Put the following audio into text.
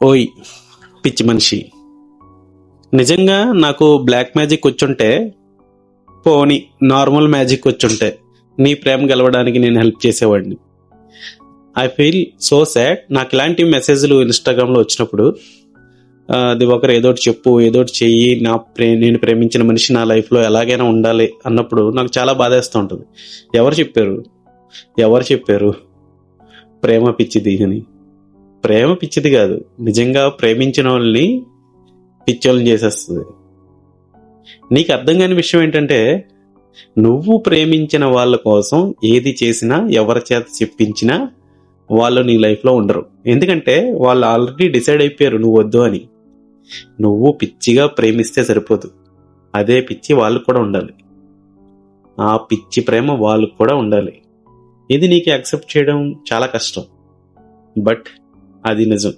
ఓయ్ పిచ్చి మనిషి, నిజంగా నాకు బ్లాక్ మ్యాజిక్ వచ్చుంటే, పోని నార్మల్ మ్యాజిక్ వచ్చుంటే నీ ప్రేమ గెలవడానికి నేను హెల్ప్ చేసేవాడిని. I feel so sad. నాకు ఇలాంటి మెసేజ్లు ఇన్స్టాగ్రామ్లో వచ్చినప్పుడు, అది ఒకరు ఏదో ఒకటి చెప్పు, ఏదో ఒకటి చెయ్యి, నేను ప్రేమించిన మనిషి నా లైఫ్లో ఎలాగైనా ఉండాలి అన్నప్పుడు నాకు చాలా బాధేస్తూ ఉంటుంది. ఎవరు చెప్పారు ప్రేమ పిచ్చిది అని? ప్రేమ పిచ్చిది కాదు, నిజంగా ప్రేమించిన వాళ్ళని పిచ్చోళ్ళని చేసేస్తుంది. నీకు అర్థం కాని విషయం ఏంటంటే, నువ్వు ప్రేమించిన వాళ్ళ కోసం ఏది చేసినా, ఎవరి చేత చెప్పించినా వాళ్ళు నీ లైఫ్లో ఉండరు. ఎందుకంటే వాళ్ళు ఆల్రెడీ డిసైడ్ అయిపోయారు నువ్వు వద్దు అని. నువ్వు పిచ్చిగా ప్రేమిస్తే సరిపోదు, అదే పిచ్చి వాళ్ళకు కూడా ఉండాలి. ఆ పిచ్చి ప్రేమ వాళ్ళకు కూడా ఉండాలి. ఇది నీకు యాక్సెప్ట్ చేయడం చాలా కష్టం, బట్ అది నిజం.